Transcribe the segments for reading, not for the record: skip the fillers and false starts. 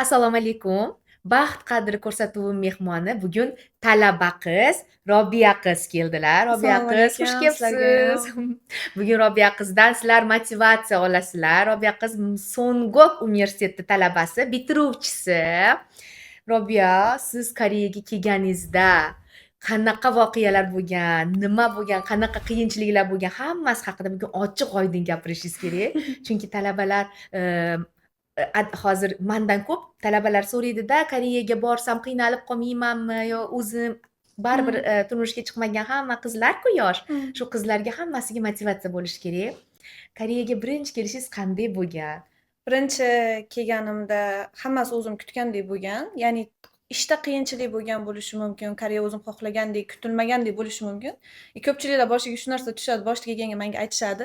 Assalomu alaykum. Baxt qadri ko'rsatuvi mehmoni bugun talaba qiz Robiya qiz keldilar. Robiya Assalomu qiz, xush alaykum, kelibsiz. sizlargayam. Bugun Robiya qizdan sizlar motivatsiya olasizlar. Robiya qiz Songok universiteti talabasi, bitiruvchisi. Robiya, siz Koreyaga kelganingizda qanaqa voqealar bo'lgan, nima bo'lgan, qanaqa qiyinchiliklar bo'lgan, hammasi haqida bugun ochiq-oydin gapirishingiz kerak. Chunki talabalar hozir mandan ko'p talabalar so'raydida, Koreyaga borsam qiynalib qolmaymanmi yo o'zim baribir Mm, turmushga chiqmagan hamma qizlar-ku yosh. mm. Shu qizlarga hammasiga motivatsiya bo'lishi kerak. Koreyaga birinchi kelishingiz qanday bo'lgan? Birinchi kelganimda hammasi o'zim kutgandek bo'lgan. Ya'ni ishda qiyinchilik bo'lgan bo'lishi mumkin. Koreya o'zim xohlagandek, kutilmagandek bo'lishi mumkin. Ko'pchiliklar boshiga shu narsa tushadi. Boshida kelganga menga aytishadi,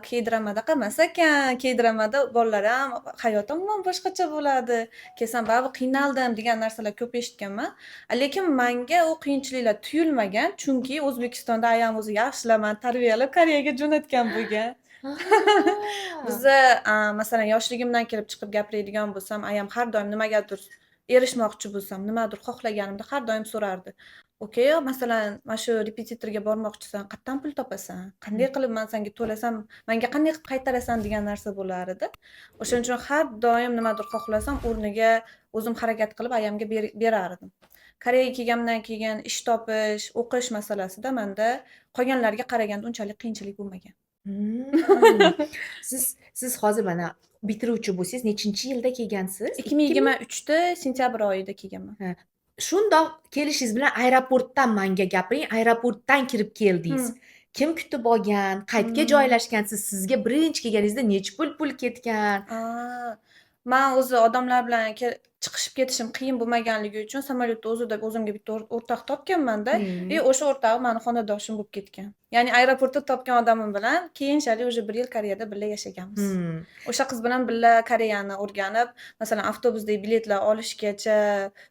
K-dramada qilmas ekan, K-dramada bolalar ham hayot umuman boshqacha bo'ladi. Kelsam baribir qiynaldim degan narsalar ko'p eshitganman. Lekin menga u qiyinchiliklar tuyulmagan, chunki O'zbekistonda ayam o'zi yaxshilab mani tarbiyalab Koreyaga jo'natgan bo'lgan. Biza masalan yoshligimdan kelib chiqib gapiradigan bo'lsam, ayam har doim nimagadir erishmoqchi bo'lsam, nimadir xohlaganimda har doim so'rardi. "Okey, masalan, mana shu repetitorga bormoqchisan, qayerdan pul topasan? Qanday qilib men senga to'lasam, menga qanday qilib qaytarasan?" degan narsa bo'lar edi. O'shaning uchun har doim nimadir xohlasam, o'rniga o'zim harakat qilib ayamga berardim. Koreyaga kelganimdan keyin ish topish, o'qish masalasida menda qolganlarga qaraganda unchalik qiyinchilik bo'lmagan. Hmm. Siz hozir mana bitiruvchi bo'lsangiz, nechinchi yilda kelgansiz? 2023da sentyabr oyida kelganman. Ha. Shundoq kelishingiz bilan aeroportdan menga gapiring. Aeroportdan kirib keldingiz. Kim kutib olgan? Qayerga joylashgansiz? Sizga birinchi kelganingizda necha pul ketgan? Men o'zi odamlar bilan chiqishib ketishim qiyin bo'lmaganligi uchun samolyotda o'zida o'zimga bitta o'rtoq topganman-da. O'sha o'rtog'im mani xonadoshim bo'lib ketgan. Ya'ni aeroportda topgan odamim bilan keyinchalik уже 1 yil Koreyada birga yashaganmiz. O'sha qiz bilan birga Koreyani o'rganib, masalan, avtobusdagi biletlar olishgacha,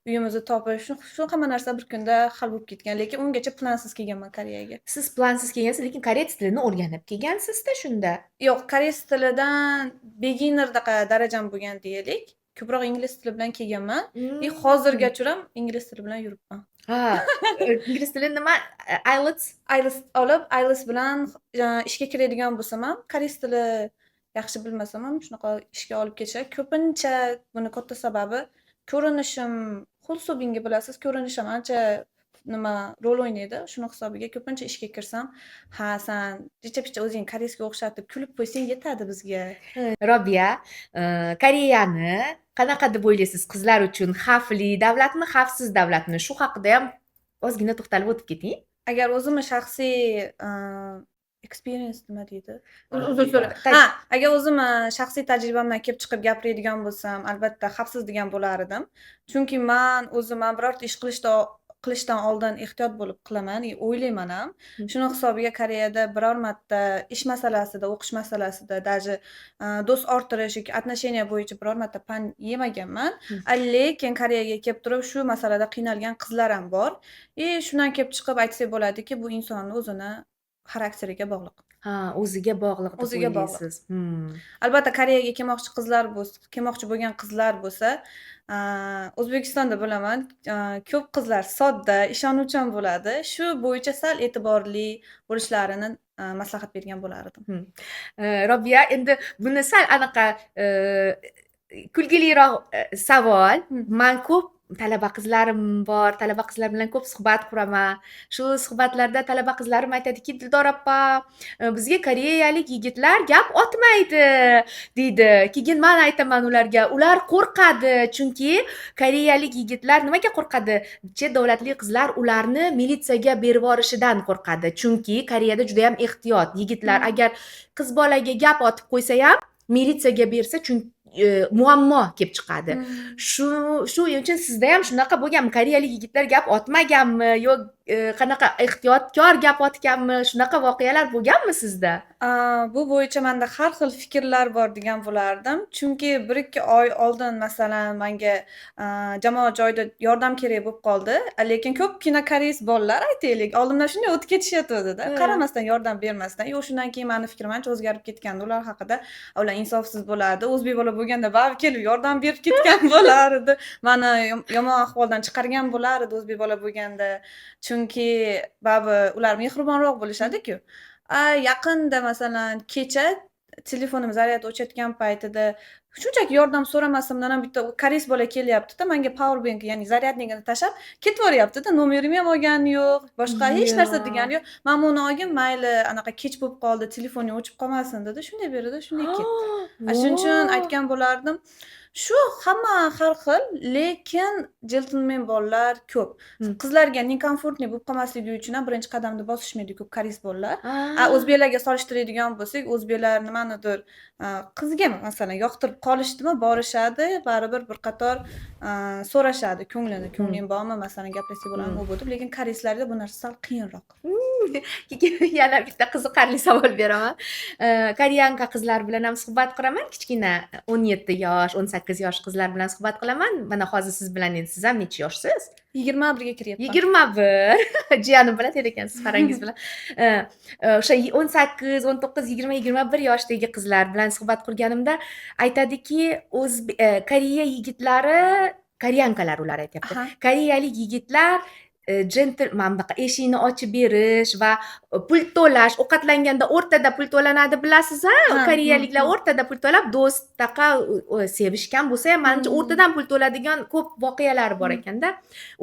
uyimizni topib, shu hamma narsa bir kunda hal bo'lib ketgan. Lekin ungacha plansiz kelganman Koreyaga. Siz plansiz kelgansiz, lekin koreys tilini o'rganib kelgansiz-da shunda. Yo'q, koreys tilidan beginnerdaqa darajam bo'lgan deylik. Ko'proq ingliz tili bilan kelganman. Hozirgacha ham ingliz tili bilan yuribman. Ha, ingliz tili nima? IELTS? IELTS olib, IELTS bilan ishga kiradigan bo'lsam ham, koreys tili yaxshi bilmasam ham shunaqa ishga olib ketishadi. Ko'pincha buni katta sababi ko'rinishim, xulsubingi bilasiz, ko'rinishim ancha rol o'ynaydi. Shuni hisobiga ko'pincha ishga kirsam, "Ha, san picha o'zing koreysga o'xshatib kulib qo'ysang yetadi bizga." Robiya, Koreyani qanaqa deb o'ylaysiz? Qizlar uchun xavfli davlatmi, xavfsiz davlatmi? Shu haqida ham ozgina to'xtalib o'tib keting. Agar o'zimni shaxsiy experience nima deydi? Uzr Tajriba. so'rang. Agar o'zim shaxsiy tajribamdan kelib chiqib gapiradigan bo'lsam, albatta xavfsiz degan bo'lar edim. Chunki men o'zim birorta ish qilishdan oldin ehtiyot bo'lib qilaman, o'ylayman ham. Shuni hisobiga Koreyada biror marta ish masalasida, o'qish masalasida, даже do'st orttirish yoki отношения bo'yicha biror marta pan yemaganman. Lekin Koreyaga kelib turib shu masalada qiynalgan qizlar ham bor. Shundan kelib chiqib aytsak bo'ladiki, bu insonni o'zini xarakteriga bog'liq. Ha, o'ziga bog'liq deb O'ziga bog'liq. o'ylaysiz. Albatta Koreyaga kelmoqchi bo'lgan qizlar bo'lsa, O'zbekistonda bilaman, ko'p qizlar sodda, ishonuvchan bo'ladi. Shu bo'yicha sal e'tiborli bo'lishlarini maslahat bergan bo'lardim. Robiya, endi buni sal anaqa kulgiliroq savol. Men ko'p talaba qizlarim bor, talaba qizlar bilan ko'p suhbat quraman. Shu suhbatlarda talaba qizlarim aytadiki, Dildor opa, bizga koreyalik yigitlar gap otmaydi deydi. Keyin men aytaman ularga, ular qo'rqadi, chunki koreyalik yigitlar nimaga qo'rqadi? Chet davlatli qizlar ularni militsiyaga berib yuborishidan qo'rqadi. Chunki Koreyada juda ham ehtiyot. Yigitlar agar qiz bolaga gap otib qo'ysa ham militsiyaga bersa, chunki muammo kelib chiqadi. Shu uchun sizda ham shunaqa bo'lganmi? Koreyalik yigitlar gap otmaganmi? Yo qanaqa ehtiyotkor gap otganmi, shunaqa voqealar bo'lganmi sizda? Bu bo'yicha menda har xil fikrlar bor degan bo'lardim. Chunki 1-2 oy oldin masalan menga jamoat joyida yordam kerak bo'lib qoldi. Lekin ko'pgina koreys bolalar aytaylik, oldimdan shunday o'tib ketishayotgandi-da, qaramasdan, yordam bermasdan. Shundan keyin meni fikrim ancha o'zgarib ketgandi ular haqida. Ular insofsiz bo'lardi. O'zbek bola bo'lganda baribir kelib yordam berib ketgan bo'lar edi. Meni yomon ahvoldan chiqargan bo'lar edi o'zbek bola bo'lganda. Chunki baribir ular mehribonroq bo'lishadi-ku. Yaqinda masalan kecha telefonim zaryad o'chayotgan paytida shunchaki yordam so'ramasdan ham bitta koreys bola kelyapti-da, menga power bank, ya'ni zaryadnikini tashlab ketvoryapti-da, nomerimni ham olgani yo'q, boshqa hech narsa degani yo'q. Men buni olgin, mayli anaqa kech bo'lib qoldi, telefoning o'chib qolmasin dedi. Shunday berdi, shunday ketdi. Shuning uchun aytgan bo'lardim, shu hamma har xil, lekin gentlemen bolalar ko'p. Qizlarga nekomfortniy bo'lib qolmasligi uchun ham birinchi qadamni bosishmaydi ko'p koreys bolalar. O'zbeklarga solishtiradigan bo'lsak, o'zbeklar nimanidir qizga masalan yoqtirib qolishdimi, borishadi, baribir bir qator so'rashadi ko'nglini, ko'ngling bormi, masalan gaplashsak bo'ladimi, u bu deb. Lekin koreyslarda bu narsa sal qiyinroq. Yana bitta qiziqarli savol beraman. Koreyanka qizlar bilan ham suhbat quraman, kichkina 17 yosh, 18 yosh qizlar bilan suhbat qilaman. Mana hozir siz bilan endi siz ham necha yoshsiz? 21 ga kiryapman. 21. Jiyanim bilan ekansiz farangiz bilan. O'sha 18, 19, 20, 21 yoshdagi qizlar bilan suhbat qurganimda aytadiki, Koreya yigitlari, koreyankalar ular aytyapti. Koreyalik yigitlar gentleman bunaqa eshikni ochib berish va pul to'lash, ovqatlanganda o'rtada pul to'lanadi, bilasiz-a? Koreyaliklar o'rtada pul to'lab do'stdaqa sevishgan bo'lsa ham menimcha o'rtadan pul to'ladigan ko'p voqealar bor ekanda.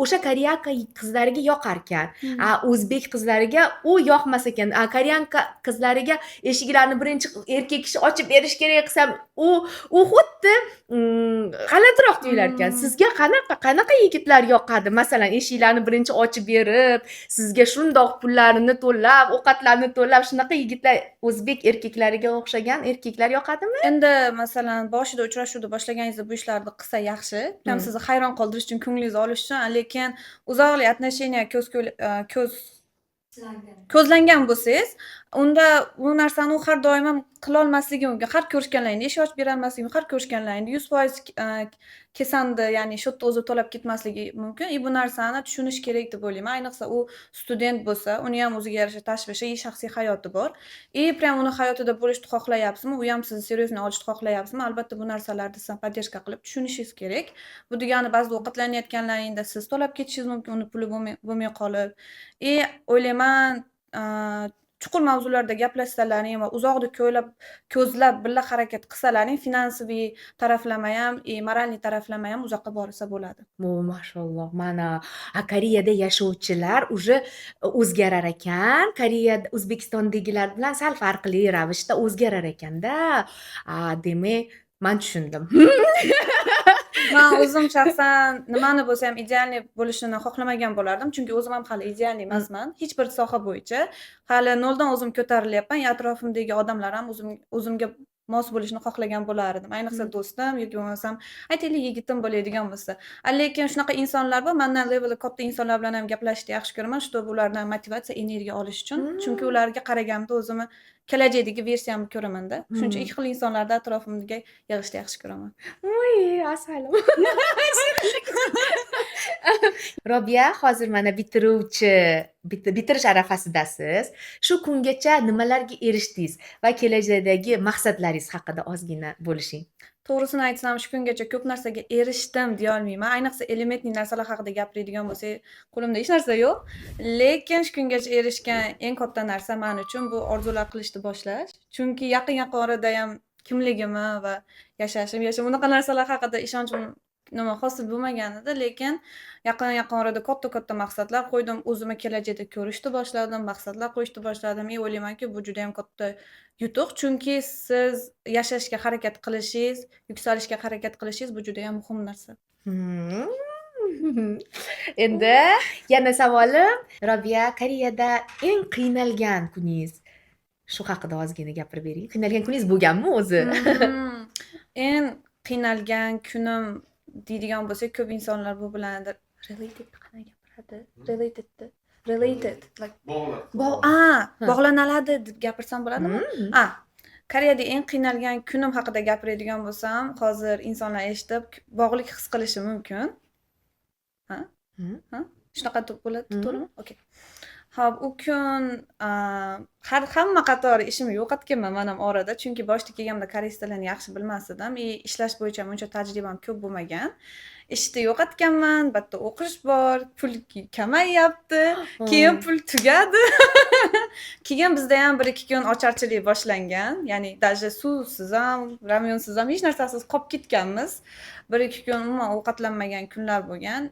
O'sha koreyanka qizlariga yoqar ekan. O'zbek qizlariga u yoqmas ekan. Koreyanka qizlariga eshiklarni birinchi erkak kishi ochib berish kerak qilsam, u xuddi g'alatiroq tuyular ekan. Sizga qanaqa yigitlar yoqadi? Masalan, eshiklarni birinchi ochib berib, sizga shundoq pullarini to'lab, ovqatlarni to'lab, shunaqa yigitlar o'zbek erkaklariga o'xshagan erkaklar yoqadimi? Endi masalan boshida uchrashuvni boshlaganingizda bu ishlarni qilsa yaxshi. Ham sizni hayron qoldirish uchun, ko'nglingizni olish uchun, lekin uzoqli отношения ko'zlangan bo'lsangiz, unda bu narsani u har doim ham qila olmasligi mumkin. Har ko'rishganlaringda eshik ochib bera olmasligi mumkin. Har ko'rishganlaringda 100% kesandi, ya'ni shu yerda o'zi to'lab ketmasligi mumkin. Bu narsani tushunish kerak deb o'ylayman. Ayniqsa u student bo'lsa, uni ham o'ziga yarasha tashvishi, shaxsiy hayoti bor. Prям uni hayotida bo'lishni xohlayapsizmi, u ham sizni seryozni olishni xohlayapsizmi? Albatta bu narsalarni siz podдержка qilib tushunishingiz kerak. Bu degani ba'zida ovqatlanayotganlaringda siz to'lab ketishingiz mumkin, uni puli bo'lmay qolib. O'ylayman, chuqur mavzularda gaplashsalaring va uzoqni ko'zlab birga harakat qilsalaring, finansiviy taraflama ham, moralniy taraflama ham uzoqqa borsa bo'ladi. Mashalloh. Mana Koreyada yashovchilar уже o'zgarar ekan. Koreyada O'zbekistondagilar bilan sal farqli ravishda o'zgarar ekanda. Demak, men tushundim. Men o'zim shaxsan nimani bo'lsa ham idealniy bo'lishini xohlamagan bo'lardim, chunki o'zim ham hali idealniy emasman. Hech bir soha bo'yicha hali noldan o'zim ko'tarilyapman. Atrofimdagi odamlar ham o'zimga mos bo'lishni xohlagan bo'lardim. Ayniqsa do'stim yoki bo'lmasam aytaylik yigitim bo'ladigan bo'lsa. Lekin shunaqa insonlar bor, mendan leveli katta insonlar bilan ham gaplashishni yaxshi ko'raman, чтобы ulardan motivatsiya, energiya olish uchun. Chunki ularga qaraganda o'zimni kelajakdagi versiyamni ko'raman-da. Shuning uchun ikki xil insonlarni atrofimga yig'ishni yaxshi ko'raman. Voy, asalim. Robiya, hozir mana bitirish arafasidasiz. Shu kungacha nimalarga erishdingiz va kelajakdagi maqsadlaringiz haqida ozgina bo'lishing. To'g'risini aytsam, shu kungacha ko'p narsaga erishdim deya olmayman. Ayniqsa elementniy narsalar haqida gapiradigan bo'lsak, qo'limda hech narsa yo'q. Lekin shu kungacha erishgan eng katta narsa men uchun bu orzular qilishni boshlash. Chunki yaqin orada ham kimligimni va yashashim, bunaqa narsalar haqida ishonchim hosil bo'lmagan edi, lekin yaqin orada katta maqsadlar qo'ydim. O'zimni kelajakda ko'rishni boshladim, maqsadlar qo'yishni boshladim. O'ylaymanki, bu juda ham katta yutuq, chunki siz yashashga harakat qilishingiz, yuksalishga harakat qilishingiz bu juda ham muhim narsa. Endi yana savolim, Robiya, Koreyada eng qiynalgan kuningiz shu haqida ozgina gapirib bering. Qiynalgan kuningiz bo'lganmi o'zi? Eng qiynalgan kunim deydigan bo'lsak, ko'p insonlar bu bilan related qanday gapiradi? Relatedni related, like Bog'lab. bog'laniladi deb gapirsam bo'ladimi? Hmm. Koreyada eng qiynalgan kunim haqida gapiradigan bo'lsam, hozir insonlar eshitib bog'lik his qilishi mumkin. Hmm. Shunaqa bo'ladi, to'g'rimi? Okey. Hop, u kun hamma qatori ishimni yo'qotganman men ham orada, chunki boshda kelganimda koreys tilini yaxshi bilmas edim. Ishlash bo'yicha uncha tajribam ko'p bo'lmagan. Ishni yo'qotganman, bitta o'qish bor, pul kamayyapti, keyin pul tugadi. Keyin bizda ham 1-2 kun ocharchilik boshlangan. Ya'ni даже suvsiz ham, ramyonsiz ham hech narsasiz qolib ketganmiz. 1-2 kun umuman ovqatlanmagan kunlar bo'lgan.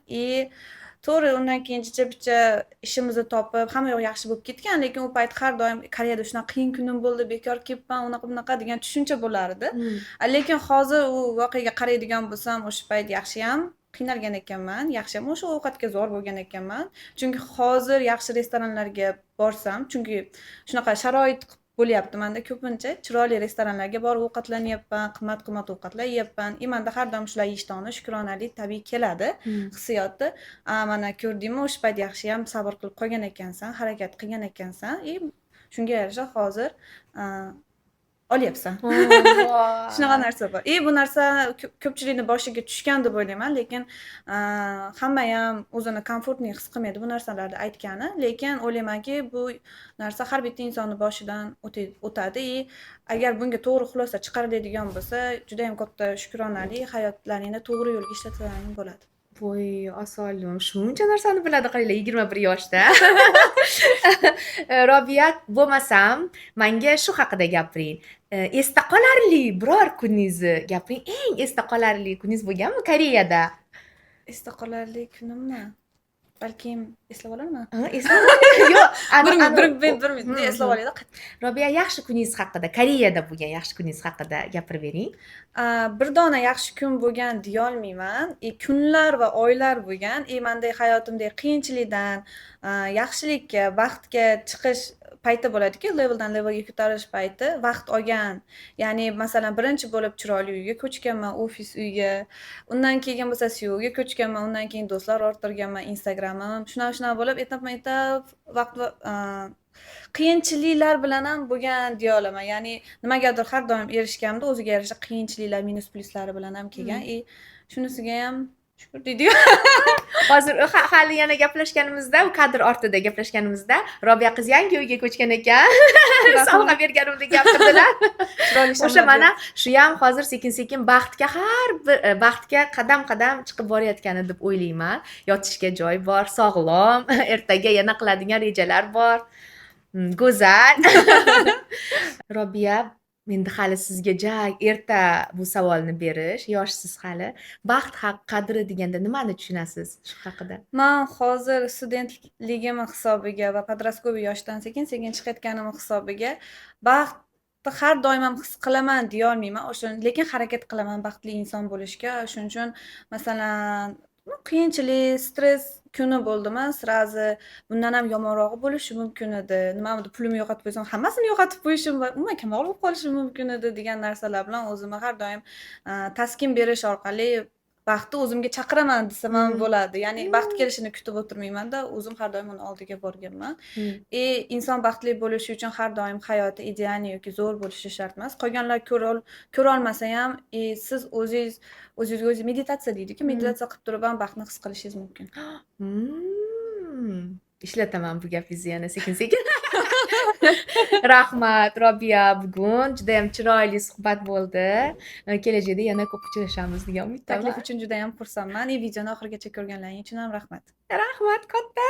To'g'ri, undan keyin jicha-bicha ishimizni topib, hamma yoq yaxshi bo'lib ketgan, lekin u payt har doim Koreyada shunaqa qiyin kunim bo'ldi, bekor kelibman, unaqa degan tushuncha bo'lar edi. Lekin hozir u voqeaga qaraydigan bo'lsam, o'sha payt yaxshiyam qiynalgan ekanman, yaxshiyam o'sha ovqatga zo'r bo'lgan ekanman. Chunki hozir yaxshi restoranlarga borsam, chunki shunaqa sharoit bo'lyapti menda ko'pincha, chiroyli restoranlarga borib ovqatlanyapman, qimmat-qimmat ovqatlar yeyapman. Menda har doim shular yeyishdan shukronalik tabiiy keladi hissiyoti. Mana ko'rdingmi, o'sha payt yaxshiyam sabr qilib qolgan ekansan, harakat qilgan ekansan. Shunga yarasha hozir olyapsan. Shunaqa narsa bor. Bu narsa ko'pchilikning boshiga tushgan deb o'ylayman, lekin hamma ham o'zini komfortni his qilmaydi bu narsalarni aytgani, lekin o'ylaymanki, bu narsa har bitta insonning boshidan o'tadi. Agar bunga to'g'ri xulosa chiqariladigan bo'lsa, juda ham katta shukronalik, hayotlaringni to'g'ri yo'lga ishlatganing bo'ladi. Voy, osolim, shuncha narsani biladi qaranglar 21 yoshda. Robiya, bo'lmasam, menga shu haqida gapiring. Esda qolarli biror kuningizni gapiring. Eng esda qolarli kuningiz bo'lganmi Koreyada? Esda qolarli kunimmi? Balkim eslab olaman. Yo'q, bir minut eslab olaylik. Robiya, yaxshi kuningiz haqida, Koreyada bo'lgan yaxshi kuningiz haqida gapirib bering. Bir dona yaxshi kun bo'lgan deya olmayman. Kunlar va oylar bo'lgan. Mendek hayotimdagi qiyinchilikdan yaxshilikka, baxtga chiqish payti bo'ladi-ku, leveldan levelga ko'tarish payti, vaqt olgan. Ya'ni masalan, birinchi bo'lib chiroyli uyga ko'chganman, ofis uyga. Undan keyin bo'lsa SEOga ko'chganman, undan keyin do'stlar orttirganman, Instagramim. Shuna bo'lib, etap vaqt qiyinchiliklar bilan ham bo'lgan deya olaman. Ya'ni nimagadir har doim erishganimda o'ziga yarasha qiyinchiliklar, minus pluslari bilan ham kelgan. Shunisiga ham shukur deydigan. Hozir hali yana gaplashganimizda, u kadr ortida gaplashganimizda, Robiya qiz yangi uyga ko'chgan ekan. Sovg'a berganimda gapirdilar. O'sha mana shu ham hozir sekin-sekin baxtga qadam-qadam chiqib borayotgani deb o'ylayman. Yotishga joy bor, sog'lom, ertaga yana qiladigan rejalar bor. Go'zal. Robiya, endi hali sizga erta bu savolni berish, yoshsiz hali. Baxt qadri deganda nimani tushunasiz shu haqida? Men hozir studentligim hisobiga va podrastkoviy yoshdan sekin-sekin chiqayotganim hisobiga baxtni har doim ham his qilaman deya olmayman. Lekin harakat qilaman baxtli inson bo'lishga. Shuning uchun masalan, qiyinchilik, stress kuni bo'ldimi, srazi bundan ham yomonrog'i bo'lishi mumkin edi. Nimanidir pulimni yo'qotib qo'ysam, hammasini yo'qotib qo'yishim va umuman kambag'al bo'lib qolishim mumkin edi degan narsalar bilan o'zimga har doim taskin berish orqali baxtni o'zimga chaqiraman desam ham bo'ladi. Ya'ni baxt kelishini kutib o'tirmayman-da, o'zim har doim uni oldiga borganman. Inson baxtli bo'lishi uchun har doim hayoti ideal yoki zo'r bo'lishi shart emas. Qolganlar ko'ra olmasa ham, siz o'zingizga meditatsiya deydi-ku, meditatsiya qilib turib ham baxtni his qilishingiz mumkin. Ishlataman bu gapingizni yana sekin-sekin. Rahmat Robiya, bugun juda ham chiroyli suhbat bo'ldi. Kelajakda yana ko'p uchrashamiz degan umiddaman. Taklif uchun juda ham xursandman. Videoni oxirigacha ko'rganlaring uchun ham rahmat. Rahmat katta.